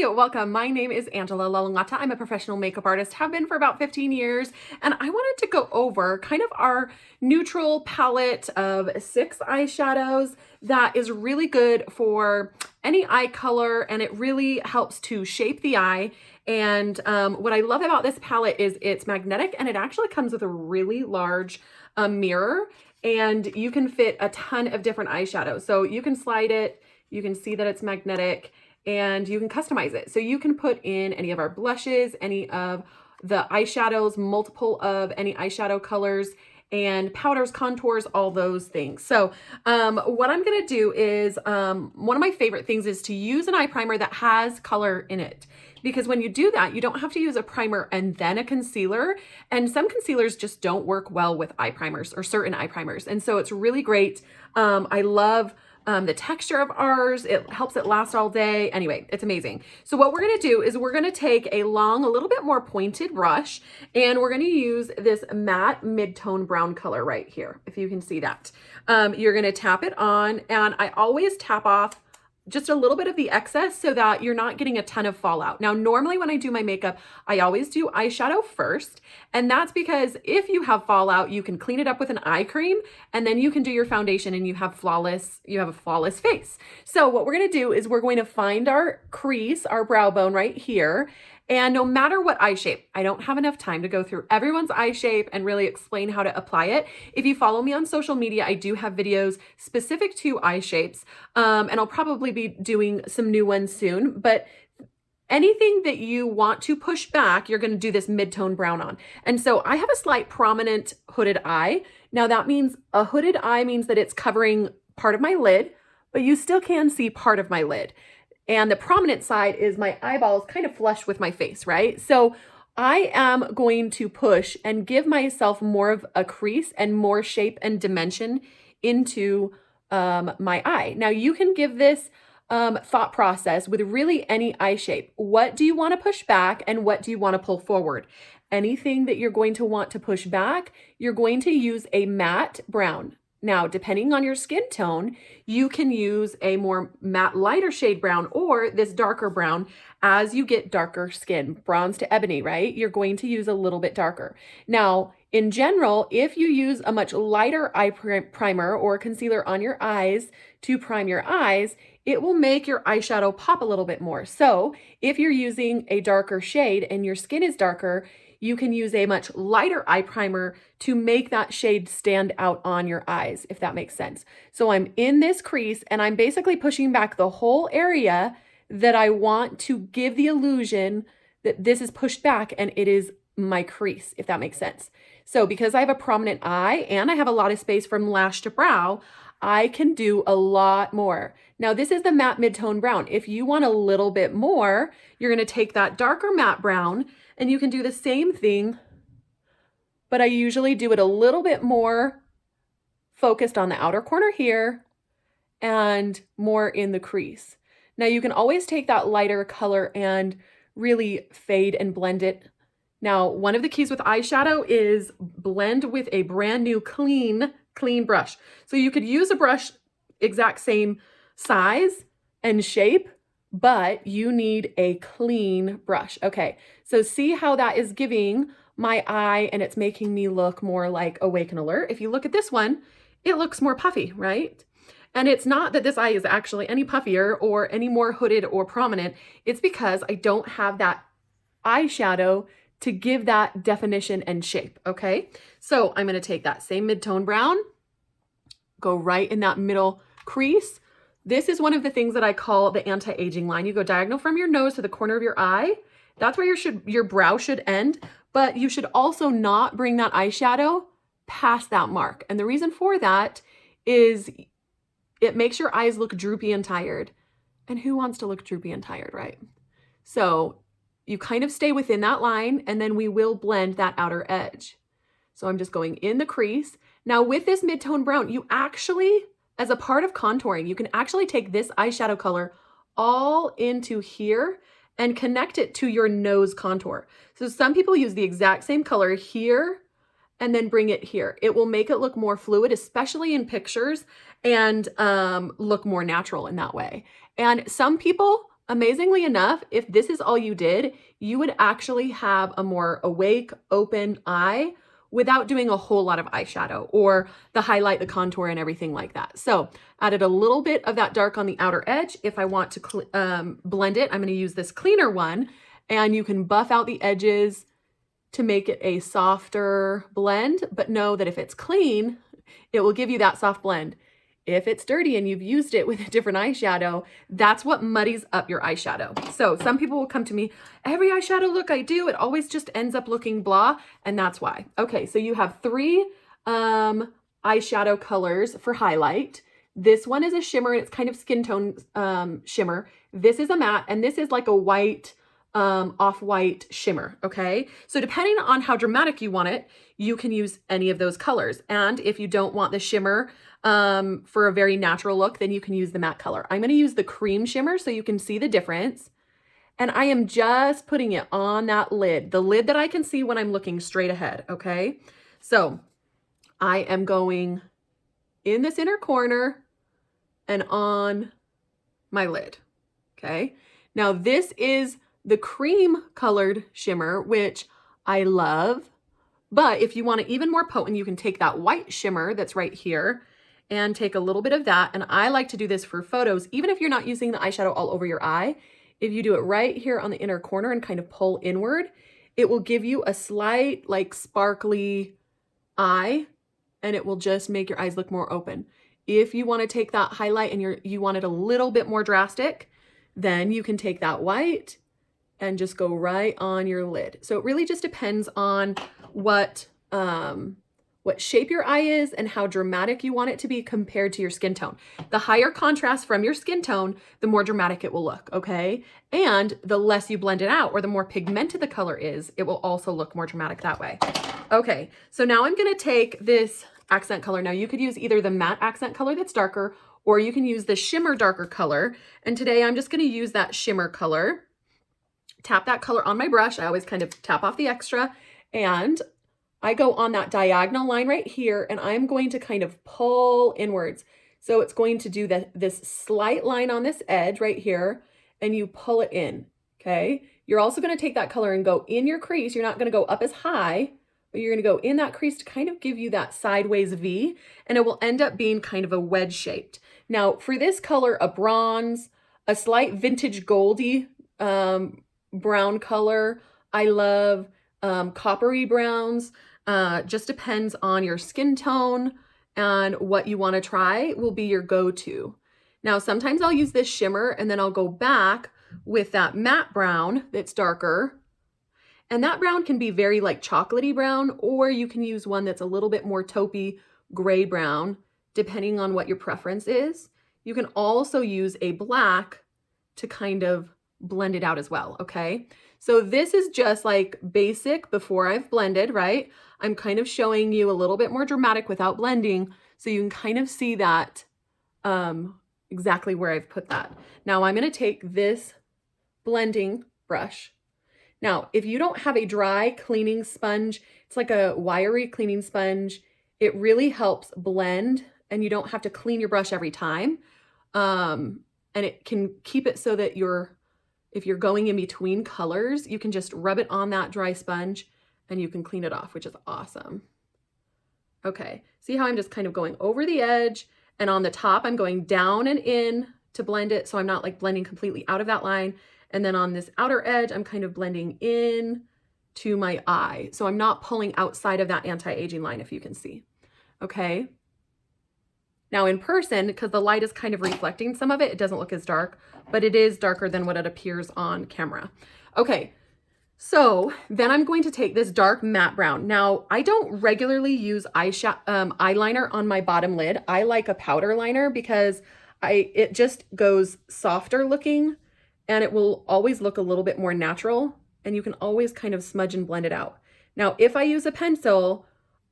Hi, welcome. My name is Angela Lalangata. I'm a professional makeup artist, have been for about 15 years, and I wanted to go over kind of our neutral palette of 6 eyeshadows that is really good for any eye color, and it really helps to shape the eye. And what I love about this palette is it's magnetic, and it actually comes with a really large mirror, and you can fit a ton of different eyeshadows. So you can slide it, you can see that it's magnetic, and you can customize it. So you can put in any of our blushes, any of the eyeshadows, multiple of any eyeshadow colors, and powders, contours, all those things. So what I'm gonna do is, one of my favorite things is to use an eye primer that has color in it. Because when you do that, you don't have to use a primer and then a concealer. And some concealers just don't work well with eye primers or certain eye primers. And so it's really great. I love the texture of ours. It helps it last all day. Anyway, it's amazing. So what we're gonna do is we're gonna take a long, a little bit more pointed brush, and we're gonna use this matte mid-tone brown color right here, if you can see that. You're gonna tap it on, and I always tap off just a little bit of the excess so that you're not getting a ton of fallout. Now, normally when I do my makeup, I always do eyeshadow first, and that's because if you have fallout, you can clean it up with an eye cream, and then you can do your foundation and you have a flawless face. So what we're gonna do is we're going to find our crease, our brow bone right here, and no matter what eye shape, I don't have enough time to go through everyone's eye shape and really explain how to apply it. If you follow me on social media, I do have videos specific to eye shapes, and I'll probably be doing some new ones soon, but anything that you want to push back, you're gonna do this mid-tone brown on. And so I have a slight prominent hooded eye. Now that means a hooded eye means that it's covering part of my lid, but you still can see part of my lid. And the prominent side is my eyeballs kind of flush with my face, right? So I am going to push and give myself more of a crease and more shape and dimension into my eye. Now you can give this thought process with really any eye shape. What do you want to push back and what do you want to pull forward? Anything that you're going to want to push back, you're going to use a matte brown. Now, depending on your skin tone, you can use a more matte lighter shade brown or this darker brown. As you get darker skin, bronze to ebony, right? You're going to use a little bit darker. Now, in general, if you use a much lighter eye primer or concealer on your eyes to prime your eyes, it will make your eyeshadow pop a little bit more. So if you're using a darker shade and your skin is darker, you can use a much lighter eye primer to make that shade stand out on your eyes, if that makes sense. So I'm in this crease and I'm basically pushing back the whole area that I want to give the illusion that this is pushed back and it is my crease, if that makes sense. So because I have a prominent eye and I have a lot of space from lash to brow, I can do a lot more. Now this is the matte mid-tone brown. If you want a little bit more, you're gonna take that darker matte brown and you can do the same thing, but I usually do it a little bit more focused on the outer corner here and more in the crease. Now you can always take that lighter color and really fade and blend it. Now, one of the keys with eyeshadow is blend with a brand new clean brush. So you could use a brush exact same size and shape, but you need a clean brush. Okay, so see how that is giving my eye and it's making me look more like awake and alert. If you look at this one, it looks more puffy, right? And it's not that this eye is actually any puffier or any more hooded or prominent. It's because I don't have that eyeshadow to give that definition and shape, okay? So I'm gonna take that same mid-tone brown, go right in that middle crease. This is one of the things that I call the anti-aging line. You go diagonal from your nose to the corner of your eye. That's where your brow should end, but you should also not bring that eyeshadow past that mark. And the reason for that is it makes your eyes look droopy and tired. And who wants to look droopy and tired, right? So you kind of stay within that line and then we will blend that outer edge. So I'm just going in the crease. Now with this mid-tone brown, you actually, as a part of contouring, you can actually take this eyeshadow color all into here and connect it to your nose contour. So some people use the exact same color here and then bring it here. It will make it look more fluid, especially in pictures, and look more natural in that way. And some people Amazingly enough, if this is all you did, you would actually have a more awake, open eye without doing a whole lot of eyeshadow or the highlight, the contour, and everything like that. So added a little bit of that dark on the outer edge. If I want to blend it, I'm going to use this cleaner one, and you can buff out the edges to make it a softer blend, but know that if it's clean, it will give you that soft blend. If it's dirty and you've used it with a different eyeshadow, that's what muddies up your eyeshadow. So some people will come to me, every eyeshadow look I do, it always just ends up looking blah, and that's why. Okay, so you have 3 eyeshadow colors for highlight. This one is a shimmer, and it's kind of skin tone shimmer. This is a matte, and this is like a white, off-white shimmer, okay? So depending on how dramatic you want it, you can use any of those colors. And if you don't want the shimmer for a very natural look, then you can use the matte color. I'm going to use the cream shimmer so you can see the difference. And I am just putting it on that lid, the lid that I can see when I'm looking straight ahead, okay? So I am going in this inner corner and on my lid, okay? Now this is the cream colored shimmer, which I love. But if you want it even more potent, you can take that white shimmer that's right here and take a little bit of that. And I like to do this for photos, even if you're not using the eyeshadow all over your eye. If you do it right here on the inner corner and kind of pull inward, it will give you a slight like sparkly eye, and it will just make your eyes look more open. If you want to take that highlight and you want it a little bit more drastic, then you can take that white and just go right on your lid. So it really just depends on what shape your eye is and how dramatic you want it to be compared to your skin tone. The higher contrast from your skin tone, the more dramatic it will look, okay? And the less you blend it out, or the more pigmented the color is, it will also look more dramatic that way. Okay, so now I'm gonna take this accent color. Now you could use either the matte accent color that's darker, or you can use the shimmer darker color. And today I'm just gonna use that shimmer color. Tap that color on my brush. I always kind of tap off the extra, and I go on that diagonal line right here, and I'm going to kind of pull inwards. So it's going to do this slight line on this edge right here, and you pull it in, okay? You're also going to take that color and go in your crease. You're not going to go up as high, but you're going to go in that crease to kind of give you that sideways V, and it will end up being kind of a wedge shaped. Now for this color, a bronze, a slight vintage goldy brown color. I love coppery browns. Just depends on your skin tone, and what you want to try will be your go-to. Now, sometimes I'll use this shimmer and then I'll go back with that matte brown that's darker. And that brown can be very like chocolatey brown, or you can use one that's a little bit more taupey gray brown, depending on what your preference is. You can also use a black to kind of blend it out as well, okay? So this is just like basic before I've blended, right? I'm kind of showing you a little bit more dramatic without blending, so you can kind of see that exactly where I've put that. Now I'm gonna take this blending brush. Now, if you don't have a dry cleaning sponge, it's like a wiry cleaning sponge, it really helps blend, and you don't have to clean your brush every time. And it can keep it so that if you're going in between colors, you can just rub it on that dry sponge and you can clean it off, which is awesome. Okay, see how I'm just kind of going over the edge, and on the top, I'm going down and in to blend it, so I'm not like blending completely out of that line. And then on this outer edge, I'm kind of blending in to my eye. So I'm not pulling outside of that anti-aging line, if you can see, okay? Now in person, because the light is kind of reflecting some of it, it doesn't look as dark, but it is darker than what it appears on camera. Okay, so then I'm going to take this dark matte brown. Now, I don't regularly use eyeliner on my bottom lid. I like a powder liner because it just goes softer looking, and it will always look a little bit more natural, and you can always kind of smudge and blend it out. Now, if I use a pencil,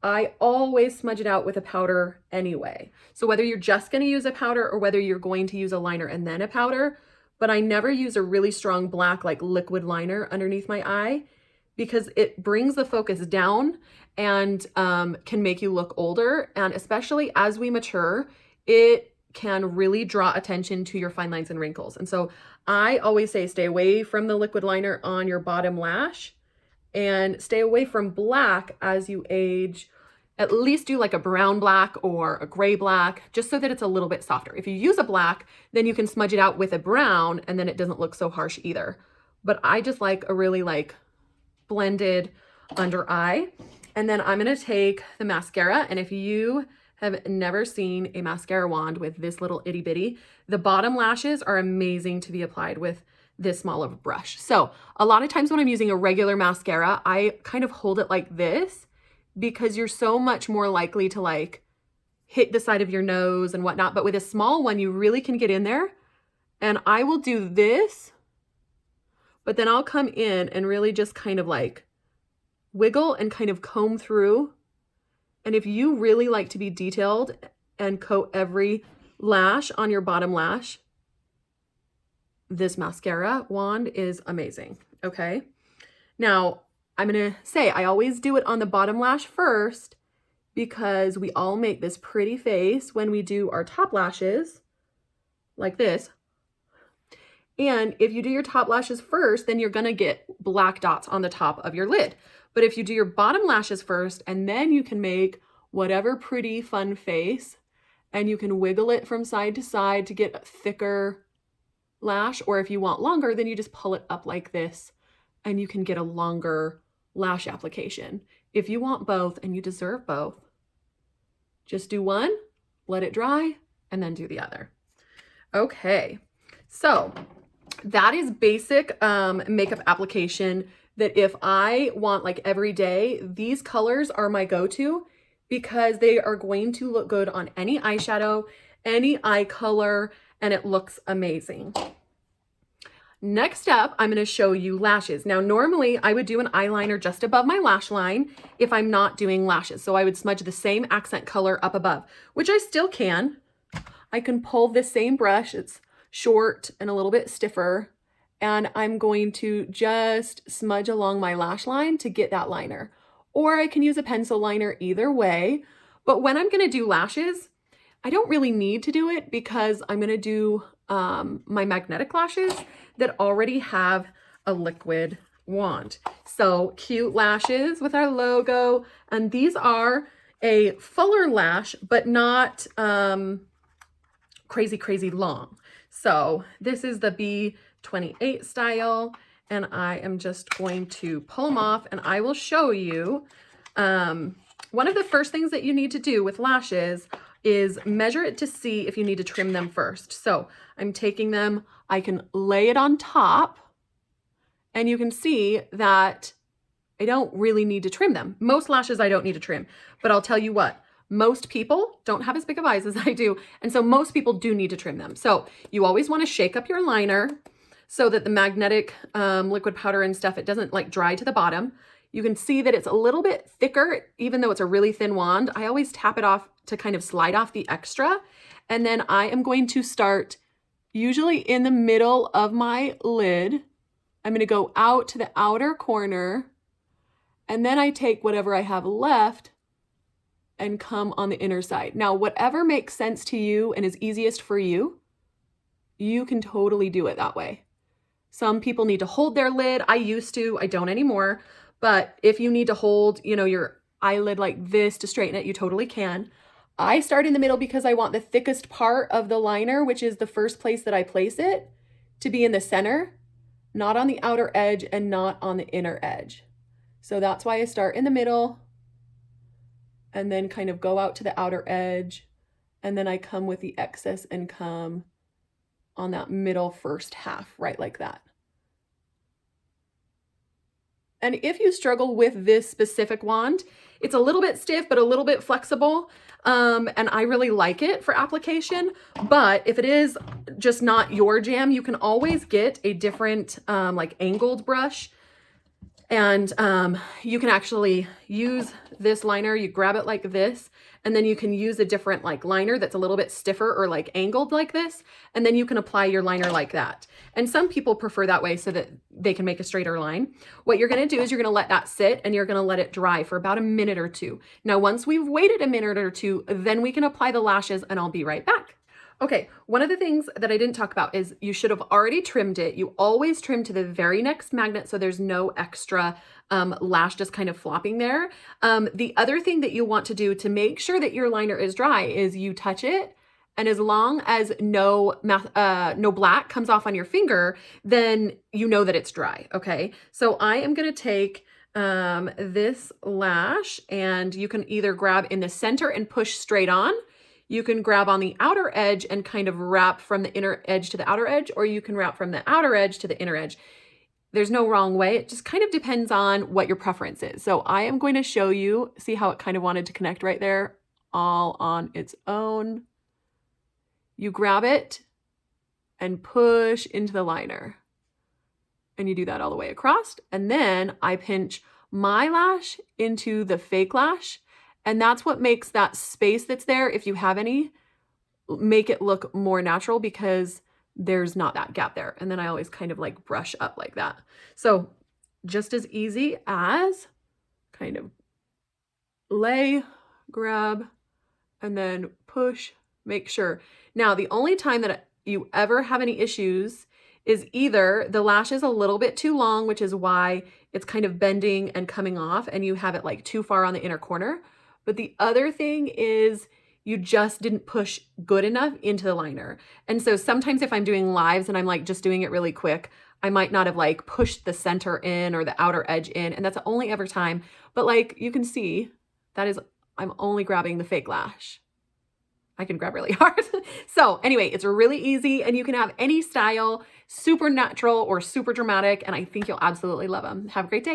I always smudge it out with a powder anyway. So whether you're just gonna use a powder or whether you're going to use a liner and then a powder, but I never use a really strong black like liquid liner underneath my eye, because it brings the focus down and can make you look older. And especially as we mature, it can really draw attention to your fine lines and wrinkles. And so I always say stay away from the liquid liner on your bottom lash and stay away from black as you age. At least do like a brown black or a gray black, just so that it's a little bit softer. If you use a black, then you can smudge it out with a brown and then it doesn't look so harsh either. But I just like a really like blended under eye. And then I'm gonna take the mascara, and if you have never seen a mascara wand with this little itty bitty, the bottom lashes are amazing to be applied with this small of a brush. So a lot of times when I'm using a regular mascara, I kind of hold it like this because you're so much more likely to like hit the side of your nose and whatnot. But with a small one, you really can get in there. And I will do this, but then I'll come in and really just kind of like wiggle and kind of comb through. And if you really like to be detailed and coat every lash on your bottom lash, this mascara wand is amazing, okay? Now, I'm gonna say I always do it on the bottom lash first because we all make this pretty face when we do our top lashes, like this. And if you do your top lashes first, then you're gonna get black dots on the top of your lid. But if you do your bottom lashes first, and then you can make whatever pretty fun face, and you can wiggle it from side to side to get a thicker lash, or if you want longer, then you just pull it up like this, and you can get a longer lash application. If you want both, and you deserve both, just do one, let it dry, and then do the other. Okay, so that is basic makeup application that if I want like every day, these colors are my go-to because they are going to look good on any eyeshadow, any eye color, and it looks amazing. Next up, I'm going to show you lashes. Now, normally I would do an eyeliner just above my lash line if I'm not doing lashes. So I would smudge the same accent color up above, which I still can. I can pull this same brush. It's short and a little bit stiffer. And I'm going to just smudge along my lash line to get that liner. Or I can use a pencil liner, either way. But when I'm going to do lashes, I don't really need to do it because I'm going to do my magnetic lashes that already have a liquid wand. So cute lashes with our logo. And these are a fuller lash, but not crazy, crazy long. So this is the B28 style, and I am just going to pull them off, and I will show you. One of the first things that you need to do with lashes is measure it to see if you need to trim them first. So I'm taking them, I can lay it on top, and you can see that I don't really need to trim them. Most lashes I don't need to trim, but I'll tell you what, most people don't have as big of eyes as I do, and so most people do need to trim them. So you always want to shake up your liner so that the magnetic liquid powder and stuff, it doesn't like dry to the bottom. You can see that it's a little bit thicker, even though it's a really thin wand. I always tap it off to kind of slide off the extra. And then I am going to start usually in the middle of my lid. I'm going to go out to the outer corner, and then I take whatever I have left and come on the inner side. Now, whatever makes sense to you and is easiest for you, you can totally do it that way. Some people need to hold their lid. I used to, I don't anymore. But if you need to hold, you know, your eyelid like this to straighten it, you totally can. I start in the middle because I want the thickest part of the liner, which is the first place that I place it, to be in the center, not on the outer edge and not on the inner edge. So that's why I start in the middle and then kind of go out to the outer edge. And then I come with the excess and come on that middle first half, right like that. And if you struggle with this specific wand, it's a little bit stiff, but a little bit flexible. And I really like it for application. But if it is just not your jam, you can always get a different like angled brush. And you can actually use this liner. You grab it like this, and then you can use a different like liner that's a little bit stiffer or like angled like this. And then you can apply your liner like that. And some people prefer that way so that they can make a straighter line. What you're going to do is you're going to let that sit and you're going to let it dry for about a minute or two. Now, once we've waited a minute or two, then we can apply the lashes, and I'll be right back. Okay, one of the things that I didn't talk about is you should have already trimmed it. You always trim to the very next magnet so there's no extra lash just kind of flopping there. The other thing that you want to do to make sure that your liner is dry is you touch it, and as long as no black comes off on your finger, then you know that it's dry, okay? So I am gonna take this lash, and you can either grab in the center and push straight on. You can grab on the outer edge and kind of wrap from the inner edge to the outer edge, or you can wrap from the outer edge to the inner edge. There's no wrong way. It just kind of depends on what your preference is. So I am going to show you, see how it kind of wanted to connect right there, all on its own. You grab it and push into the liner. And you do that all the way across. And then I pinch my lash into the fake lash. And that's what makes that space that's there, if you have any, make it look more natural because there's not that gap there. And then I always kind of like brush up like that. So just as easy as kind of lay, grab, and then push, make sure. Now, the only time that you ever have any issues is either the lash is a little bit too long, which is why it's kind of bending and coming off and you have it like too far on the inner corner. But the other thing is you just didn't push good enough into the liner. And so sometimes if I'm doing lives and I'm like just doing it really quick, I might not have like pushed the center in or the outer edge in, and that's only every time. But like you can see, that is, I'm only grabbing the fake lash. I can grab really hard. So anyway, it's really easy and you can have any style, super natural or super dramatic, and I think you'll absolutely love them. Have a great day.